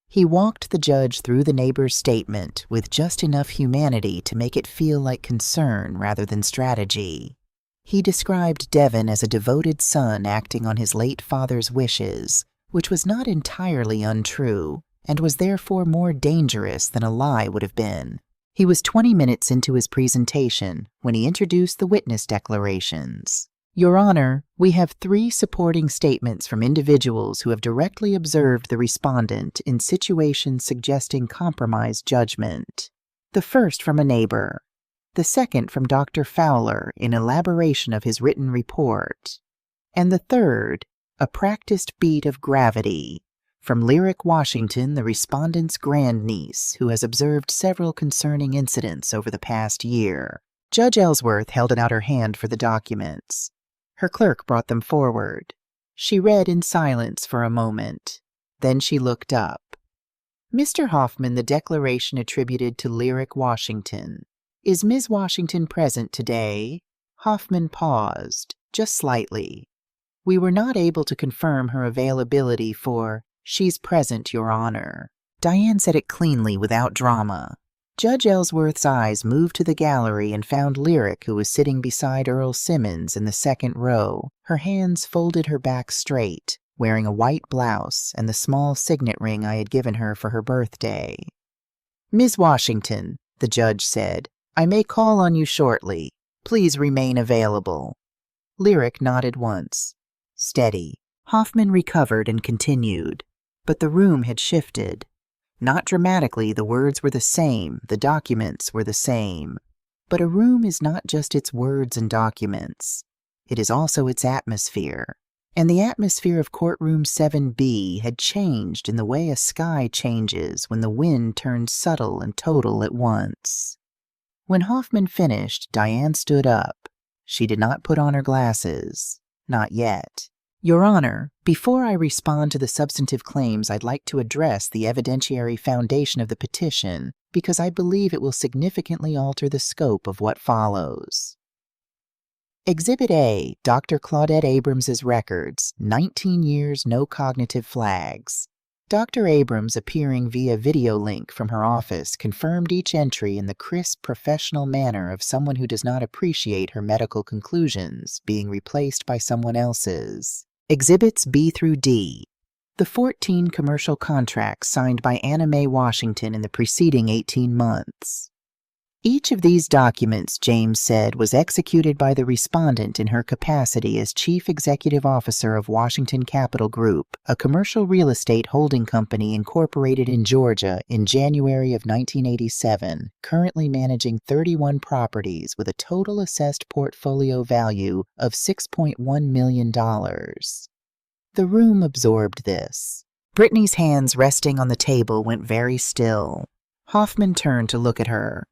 He walked the judge through the neighbor's statement with just enough humanity to make it feel like concern rather than strategy. He described Devon as a devoted son acting on his late father's wishes, which was not entirely untrue, and was therefore more dangerous than a lie would have been. He was 20 minutes into his presentation when he introduced the witness declarations. Your Honor, we have 3 supporting statements from individuals who have directly observed the respondent in situations suggesting compromised judgment. The first from a neighbor. The second from Dr. Fowler in elaboration of his written report. And the third, a practiced beat of gravity, from Lyric Washington, the respondent's grandniece, who has observed several concerning incidents over the past year. Judge Ellsworth held out her hand for the documents. Her clerk brought them forward. She read in silence for a moment. Then she looked up. Mr. Hoffman, the declaration attributed to Lyric Washington. Is Ms. Washington present today? Hoffman paused, just slightly. We were not able to confirm her availability for, she's present, Your Honor. Diane said it cleanly without drama. Judge Ellsworth's eyes moved to the gallery and found Lyric, who was sitting beside Earl Simmons in the second row, her hands folded, her back straight, wearing a white blouse and the small signet ring I had given her for her birthday. Ms. Washington, the judge said, I may call on you shortly. Please remain available. Lyric nodded once. Steady. Hoffman recovered and continued. But the room had shifted. Not dramatically, the words were the same, the documents were the same. But a room is not just its words and documents. It is also its atmosphere. And the atmosphere of courtroom 7B had changed in the way a sky changes when the wind turns subtle and total at once. When Hoffman finished, Diane stood up. She did not put on her glasses. Not yet. Your Honor, before I respond to the substantive claims, I'd like to address the evidentiary foundation of the petition because I believe it will significantly alter the scope of what follows. Exhibit A, Dr. Claudette Abrams's records, 19 years, no cognitive flags. Dr. Abrams, appearing via video link from her office, confirmed each entry in the crisp, professional manner of someone who does not appreciate her medical conclusions being replaced by someone else's. Exhibits B through D. The 14 commercial contracts signed by Anna Mae Washington in the preceding 18 months. Each of these documents, James said, was executed by the respondent in her capacity as Chief Executive Officer of Washington Capital Group, a commercial real estate holding company incorporated in Georgia in January of 1987, currently managing 31 properties with a total assessed portfolio value of $6.1 million. The room absorbed this. Brittany's hands resting on the table went very still. Hoffman turned to look at her.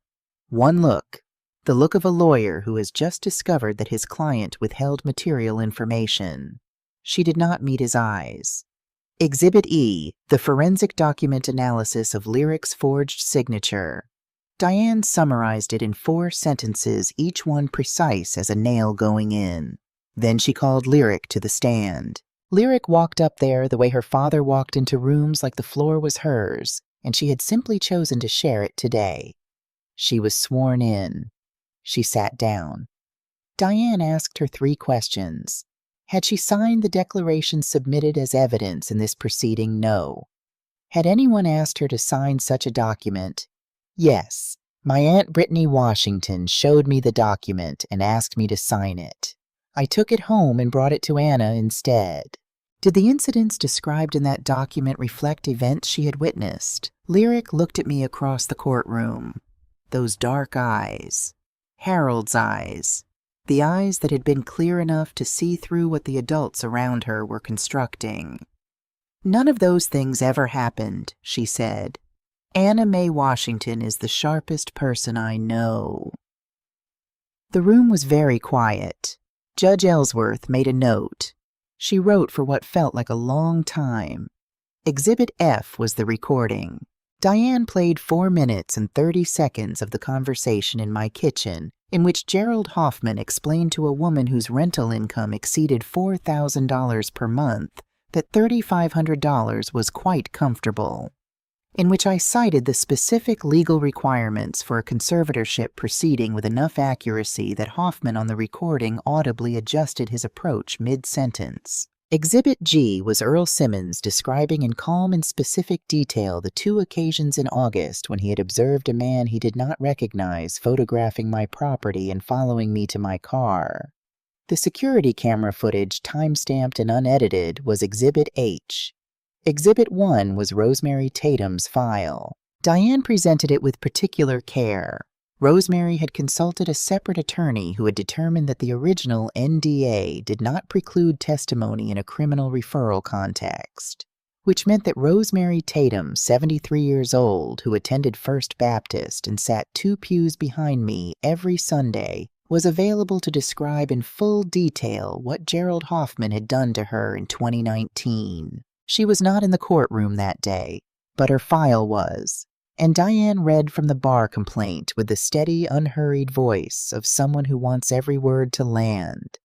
One look, the look of a lawyer who has just discovered that his client withheld material information. She did not meet his eyes. Exhibit E, the forensic document analysis of Lyric's forged signature. Diane summarized it in 4 sentences, each one precise as a nail going in. Then she called Lyric to the stand. Lyric walked up there the way her father walked into rooms like the floor was hers, and she had simply chosen to share it today. She was sworn in. She sat down. Diane asked her 3 questions. Had she signed the declaration submitted as evidence in this proceeding? No. Had anyone asked her to sign such a document? Yes. My Aunt Brittany Washington showed me the document and asked me to sign it. I took it home and brought it to Anna instead. Did the incidents described in that document reflect events she had witnessed? Lyric looked at me across the courtroom. Those dark eyes. Harold's eyes. The eyes that had been clear enough to see through what the adults around her were constructing. "None of those things ever happened," she said. "Anna Mae Washington is the sharpest person I know." The room was very quiet. Judge Ellsworth made a note. She wrote for what felt like a long time. Exhibit F was the recording. Diane played 4 minutes and 30 seconds of the conversation in my kitchen, in which Gerald Hoffman explained to a woman whose rental income exceeded $4,000 per month that $3,500 was quite comfortable, in which I cited the specific legal requirements for a conservatorship proceeding with enough accuracy that Hoffman on the recording audibly adjusted his approach mid-sentence. Exhibit G was Earl Simmons describing in calm and specific detail the 2 occasions in August when he had observed a man he did not recognize photographing my property and following me to my car. The security camera footage, time-stamped and unedited, was Exhibit H. Exhibit 1 was Rosemary Tatum's file. Diane presented it with particular care. Rosemary had consulted a separate attorney who had determined that the original NDA did not preclude testimony in a criminal referral context, which meant that Rosemary Tatum, 73 years old, who attended First Baptist and sat 2 pews behind me every Sunday, was available to describe in full detail what Gerald Hoffman had done to her in 2019. She was not in the courtroom that day, but her file was, and Diane read from the bar complaint with the steady, unhurried voice of someone who wants every word to land.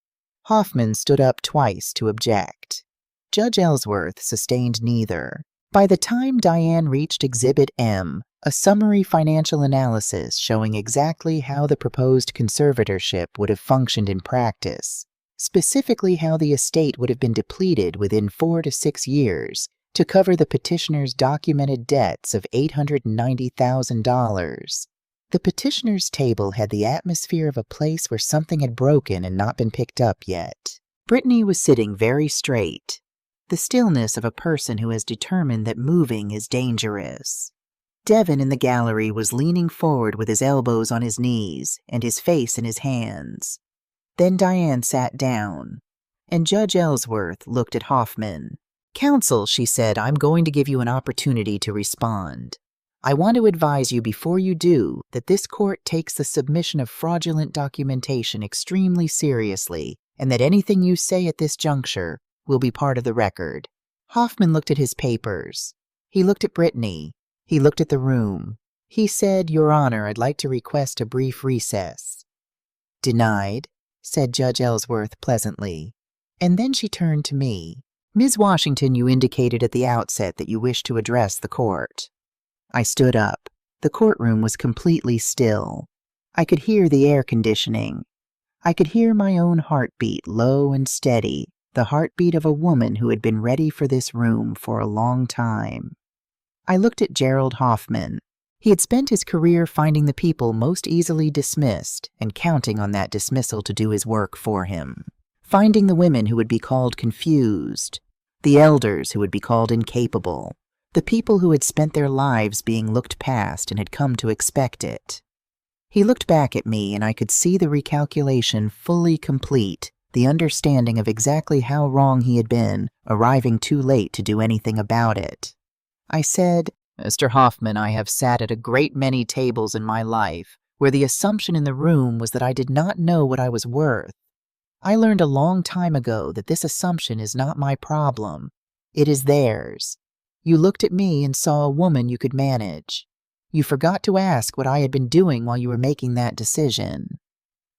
Hoffman stood up twice to object. Judge Ellsworth sustained neither. By the time Diane reached Exhibit M, a summary financial analysis showing exactly how the proposed conservatorship would have functioned in practice, specifically how the estate would have been depleted within 4 to 6 years to cover the petitioner's documented debts of $890,000. The petitioner's table had the atmosphere of a place where something had broken and not been picked up yet. Brittany was sitting very straight, the stillness of a person who has determined that moving is dangerous. Devin in the gallery was leaning forward with his elbows on his knees and his face in his hands. Then Diane sat down, and Judge Ellsworth looked at Hoffman. "Counsel," she said, "I'm going to give you an opportunity to respond. I want to advise you before you do that this court takes the submission of fraudulent documentation extremely seriously, and that anything you say at this juncture will be part of the record." Hoffman looked at his papers. He looked at Brittany. He looked at the room. He said, "Your Honor, I'd like to request a brief recess." "Denied," said Judge Ellsworth pleasantly. And then she turned to me. "Ms. Washington, you indicated at the outset that you wished to address the court." I stood up. The courtroom was completely still. I could hear the air conditioning. I could hear my own heartbeat, low and steady, the heartbeat of a woman who had been ready for this room for a long time. I looked at Gerald Hoffman. He had spent his career finding the people most easily dismissed and counting on that dismissal to do his work for him. Finding the women who would be called confused, the elders who would be called incapable, the people who had spent their lives being looked past and had come to expect it. He looked back at me, and I could see the recalculation fully complete, the understanding of exactly how wrong he had been, arriving too late to do anything about it. I said, "Mr. Hoffman, I have sat at a great many tables in my life where the assumption in the room was that I did not know what I was worth. I learned a long time ago that this assumption is not my problem. It is theirs. You looked at me and saw a woman you could manage. You forgot to ask what I had been doing while you were making that decision."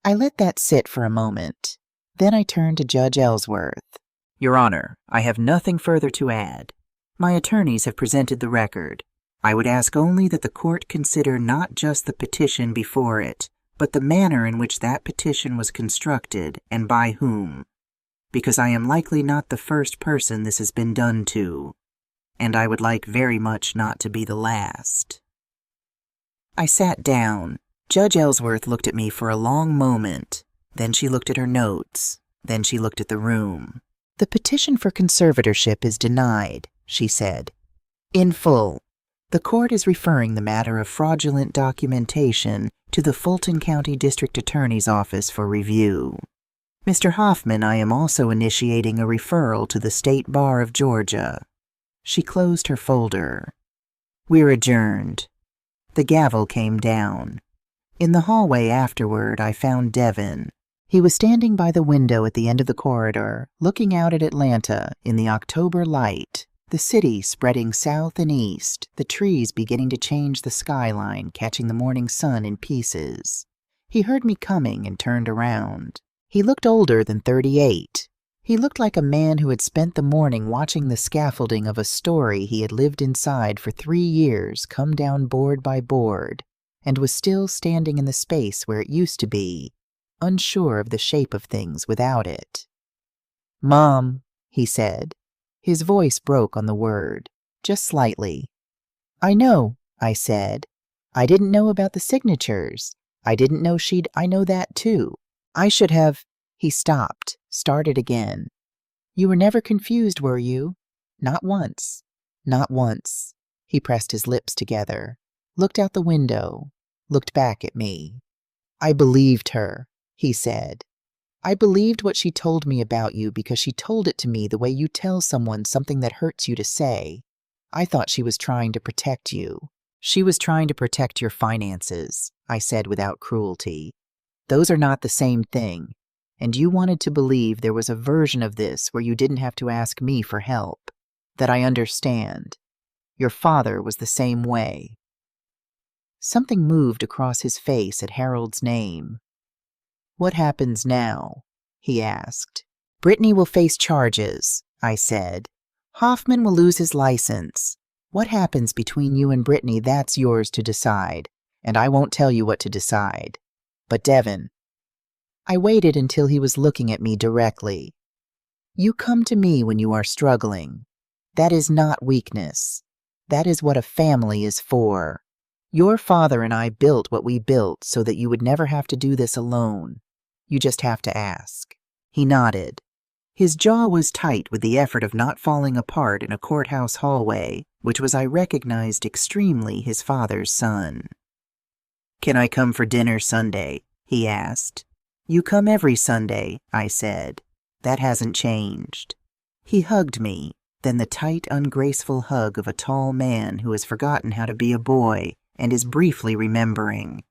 I let that sit for a moment. Then I turned to Judge Ellsworth. "Your Honor, I have nothing further to add. My attorneys have presented the record. I would ask only that the court consider not just the petition before it, but the manner in which that petition was constructed and by whom, because I am likely not the first person this has been done to, and I would like very much not to be the last." I sat down. Judge Ellsworth looked at me for a long moment. Then she looked at her notes. Then she looked at the room. "The petition for conservatorship is denied," she said. "In full. The court is referring the matter of fraudulent documentation to the Fulton County District Attorney's Office for review. Mr. Hoffman, I am also initiating a referral to the State Bar of Georgia." She closed her folder. "We're adjourned." The gavel came down. In the hallway afterward, I found Devin. He was standing by the window at the end of the corridor, looking out at Atlanta in the October light, the city spreading south and east, the trees beginning to change the skyline, catching the morning sun in pieces. He heard me coming and turned around. He looked older than 38. He looked like a man who had spent the morning watching the scaffolding of a story he had lived inside for 3 years come down board by board, and was still standing in the space where it used to be, unsure of the shape of things without it. "Mom," he said. His voice broke on the word, just slightly. "I know," I said. "I didn't know about the signatures. I didn't know I know that too. I should have—" He stopped, started again. "You were never confused, were you?" "Not once. Not once." He pressed his lips together, looked out the window, looked back at me. "I believed her," he said. "I believed what she told me about you because she told it to me the way you tell someone something that hurts you to say. I thought she was trying to protect you." "She was trying to protect your finances," I said without cruelty. "Those are not the same thing. And you wanted to believe there was a version of this where you didn't have to ask me for help. That I understand. Your father was the same way." Something moved across his face at Harold's name. "What happens now?" he asked. "Brittany will face charges," I said. "Hoffman will lose his license. What happens between you and Brittany, that's yours to decide, and I won't tell you what to decide. But Devin—" I waited until he was looking at me directly. "You come to me when you are struggling. That is not weakness. That is what a family is for. Your father and I built what we built so that you would never have to do this alone. You just have to ask." He nodded. His jaw was tight with the effort of not falling apart in a courthouse hallway, which was, I recognized, extremely his father's son. "Can I come for dinner Sunday?" he asked. "You come every Sunday," I said. "That hasn't changed." He hugged me, then the tight, ungraceful hug of a tall man who has forgotten how to be a boy and is briefly remembering.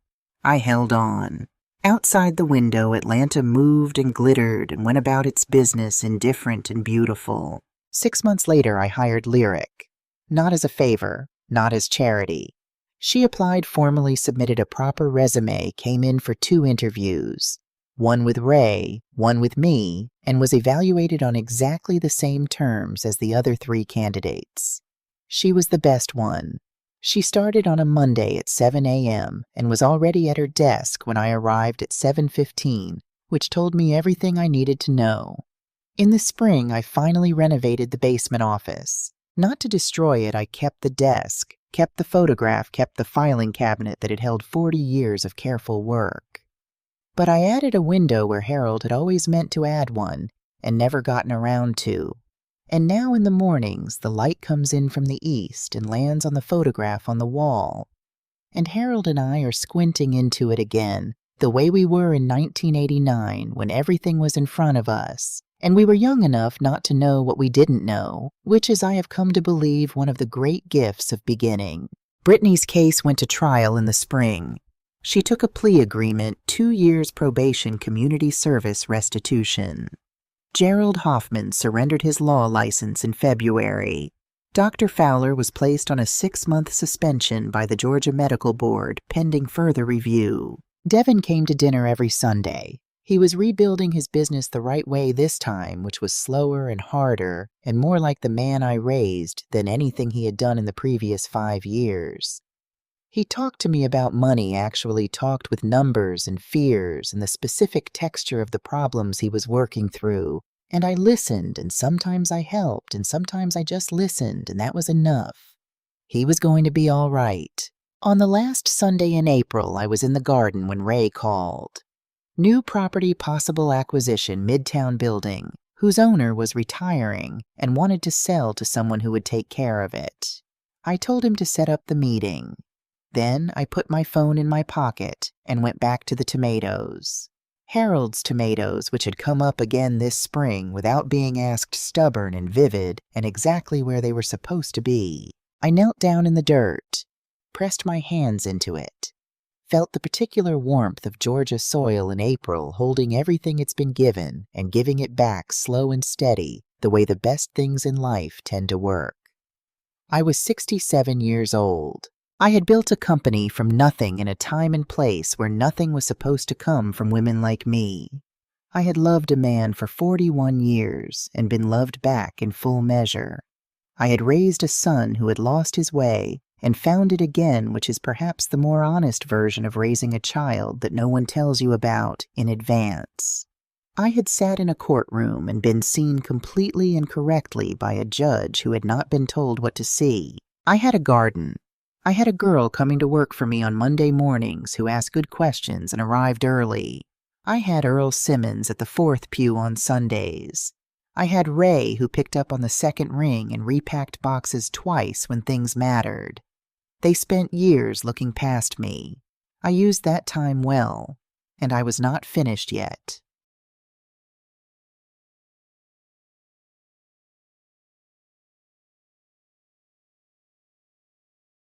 I held on. Outside the window, Atlanta moved and glittered and went about its business indifferent and beautiful. 6 months later, I hired Lyric. Not as a favor, not as charity. She applied, formally submitted a proper resume, came in for 2 interviews. One with Ray, one with me, and was evaluated on exactly the same terms as the other 3 candidates. She was the best one. She started on a Monday at 7 a.m. and was already at her desk when I arrived at 7:15, which told me everything I needed to know. In the spring, I finally renovated the basement office. Not to destroy it, I kept the desk, kept the photograph, kept the filing cabinet that had held 40 years of careful work. But I added a window where Harold had always meant to add one and never gotten around to. And now in the mornings, the light comes in from the east and lands on the photograph on the wall. And Harold and I are squinting into it again, the way we were in 1989 when everything was in front of us, and we were young enough not to know what we didn't know, which is, I have come to believe, one of the great gifts of beginning. Brittany's case went to trial in the spring. She took a plea agreement, 2 years probation, community service restitution. Gerald Hoffman surrendered his law license in February. Dr. Fowler was placed on a 6-month suspension by the Georgia Medical Board, pending further review. Devin came to dinner every Sunday. He was rebuilding his business the right way this time, which was slower and harder, and more like the man I raised than anything he had done in the previous 5 years. He talked to me about money, actually talked with numbers and fears and the specific texture of the problems he was working through. And I listened, and sometimes I helped, and sometimes I just listened, and that was enough. He was going to be all right. On the last Sunday in April, I was in the garden when Ray called. "New property, possible acquisition, Midtown building. whose owner was retiring and wanted to sell to someone who would take care of it. I told him to set up the meeting. Then I put my phone in my pocket and went back to the tomatoes. Harold's tomatoes, which had come up again this spring without being asked, stubborn and vivid and exactly where they were supposed to be. I knelt down in the dirt, pressed my hands into it, felt the particular warmth of Georgia soil in April holding everything it's been given and giving it back slow and steady, the way the best things in life tend to work. I was 67 years old. I had built a company from nothing in a time and place where nothing was supposed to come from women like me. I had loved a man for 41 years and been loved back in full measure. I had raised a son who had lost his way and found it again, which is perhaps the more honest version of raising a child that no one tells you about in advance. I had sat in a courtroom and been seen completely and correctly by a judge who had not been told what to see. I had a garden. I had a girl coming to work for me on Monday mornings who asked good questions and arrived early. I had Earl Simmons at the 4th pew on Sundays. I had Ray who picked up on the second ring and repacked boxes twice when things mattered. They spent years looking past me. I used that time well, and I was not finished yet.